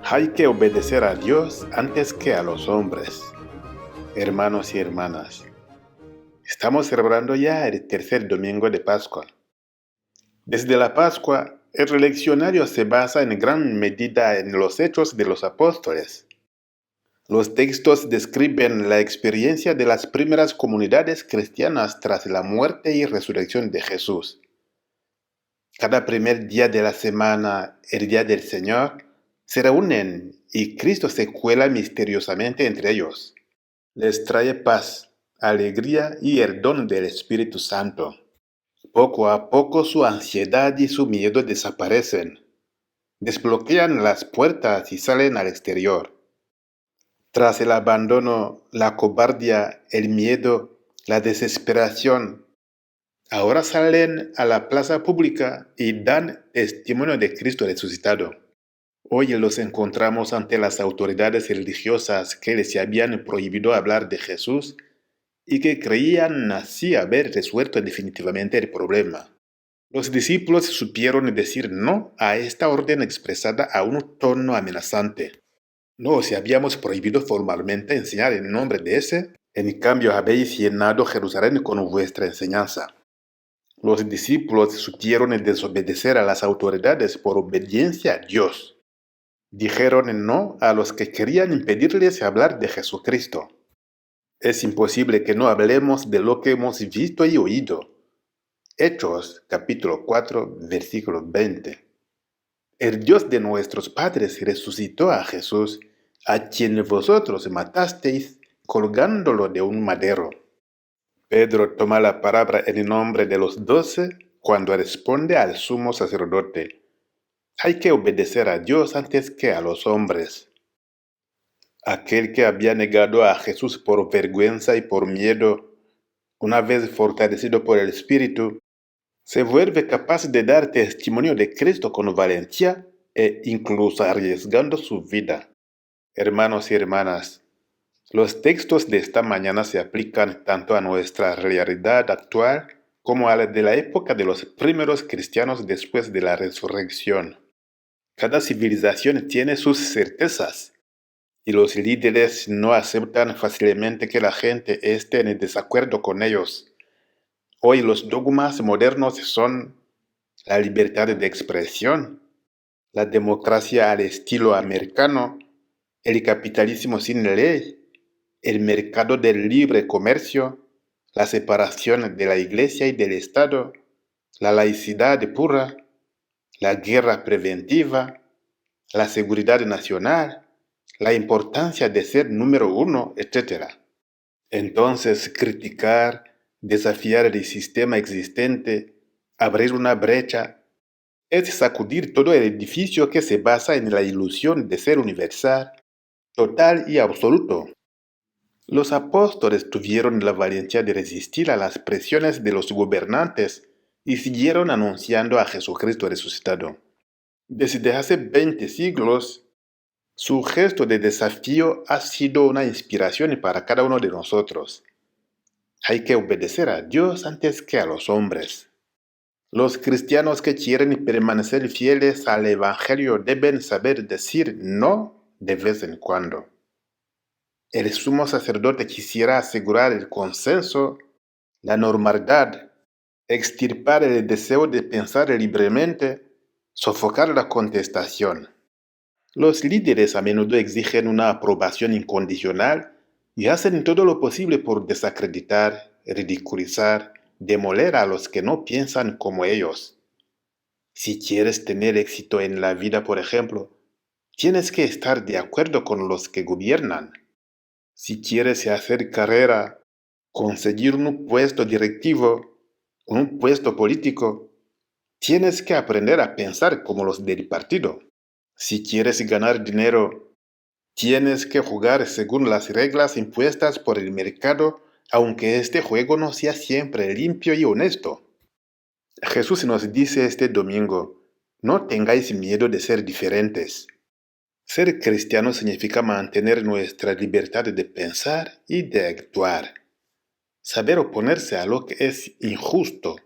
Hay que obedecer a Dios antes que a los hombres. Hermanos y hermanas, estamos celebrando ya el tercer domingo de Pascua. Desde la Pascua, el leccionario se basa en gran medida en los hechos de los apóstoles. Los textos describen la experiencia de las primeras comunidades cristianas tras la muerte y resurrección de Jesús. Cada primer día de la semana, el día del Señor, se reúnen y Cristo se cuela misteriosamente entre ellos. Les trae paz, alegría y el don del Espíritu Santo. Poco a poco su ansiedad y su miedo desaparecen. Desbloquean las puertas y salen al exterior. Tras el abandono, la cobardía, el miedo, la desesperación, ahora salen a la plaza pública y dan testimonio de Cristo resucitado. Hoy los encontramos ante las autoridades religiosas que les habían prohibido hablar de Jesús y que creían así haber resuelto definitivamente el problema. Los discípulos supieron decir no a esta orden expresada a un tono amenazante. ¿No os habíamos prohibido formalmente enseñar en nombre de ese? En cambio habéis llenado Jerusalén con vuestra enseñanza. Los discípulos supieron desobedecer a las autoridades por obediencia a Dios. Dijeron no a los que querían impedirles hablar de Jesucristo. Es imposible que no hablemos de lo que hemos visto y oído. Hechos, capítulo 4, versículo 20. El Dios de nuestros padres resucitó a Jesús, a quien vosotros matasteis colgándolo de un madero. Pedro toma la palabra en nombre de los 12 cuando responde al sumo sacerdote. Hay que obedecer a Dios antes que a los hombres. Aquel que había negado a Jesús por vergüenza y por miedo, una vez fortalecido por el Espíritu, se vuelve capaz de dar testimonio de Cristo con valentía e incluso arriesgando su vida. Hermanos y hermanas, los textos de esta mañana se aplican tanto a nuestra realidad actual como a la de la época de los primeros cristianos después de la resurrección. Cada civilización tiene sus certezas y los líderes no aceptan fácilmente que la gente esté en desacuerdo con ellos. Hoy los dogmas modernos son la libertad de expresión, la democracia al estilo americano, el capitalismo sin ley, el mercado del libre comercio, la separación de la Iglesia y del Estado, la laicidad pura, la guerra preventiva, la seguridad nacional, la importancia de ser número uno, etc. Entonces, criticar, desafiar el sistema existente, abrir una brecha, es sacudir todo el edificio que se basa en la ilusión de ser universal, total y absoluto. Los apóstoles tuvieron la valentía de resistir a las presiones de los gobernantes y siguieron anunciando a Jesucristo resucitado. Desde hace 20 siglos, su gesto de desafío ha sido una inspiración para cada uno de nosotros. Hay que obedecer a Dios antes que a los hombres. Los cristianos que quieren permanecer fieles al Evangelio deben saber decir no de vez en cuando. El sumo sacerdote quisiera asegurar el consenso, la normalidad, extirpar el deseo de pensar libremente, sofocar la contestación. Los líderes a menudo exigen una aprobación incondicional y hacen todo lo posible por desacreditar, ridiculizar, demoler a los que no piensan como ellos. Si quieres tener éxito en la vida, por ejemplo, tienes que estar de acuerdo con los que gobiernan. Si quieres hacer carrera, conseguir un puesto directivo, un puesto político, tienes que aprender a pensar como los del partido. Si quieres ganar dinero, tienes que jugar según las reglas impuestas por el mercado, aunque este juego no sea siempre limpio y honesto. Jesús nos dice este domingo, no tengáis miedo de ser diferentes. Ser cristiano significa mantener nuestra libertad de pensar y de actuar. saber oponerse a lo que es injusto,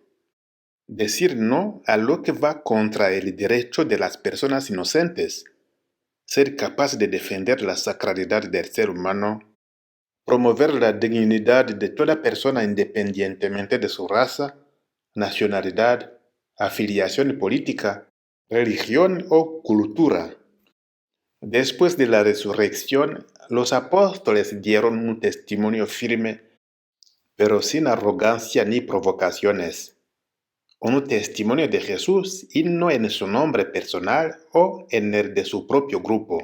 decir no a lo que va contra el derecho de las personas inocentes, ser capaz de defender la sacralidad del ser humano, promover la dignidad de toda persona independientemente de su raza, nacionalidad, afiliación política, religión o cultura. Después de la resurrección, los apóstoles dieron un testimonio firme, pero sin arrogancia ni provocaciones. Un testimonio de Jesús y no en su nombre personal o en el de su propio grupo.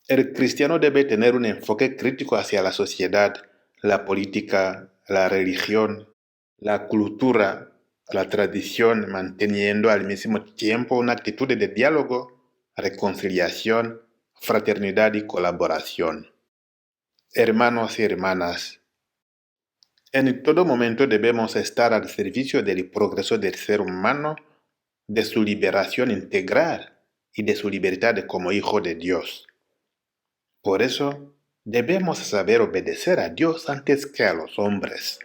El cristiano debe tener un enfoque crítico hacia la sociedad, la política, la religión, la cultura, la tradición, manteniendo al mismo tiempo una actitud de diálogo, reconciliación, fraternidad y colaboración. Hermanos y hermanas, en todo momento debemos estar al servicio del progreso del ser humano, de su liberación integral y de su libertad como hijo de Dios. Por eso, debemos saber obedecer a Dios antes que a los hombres.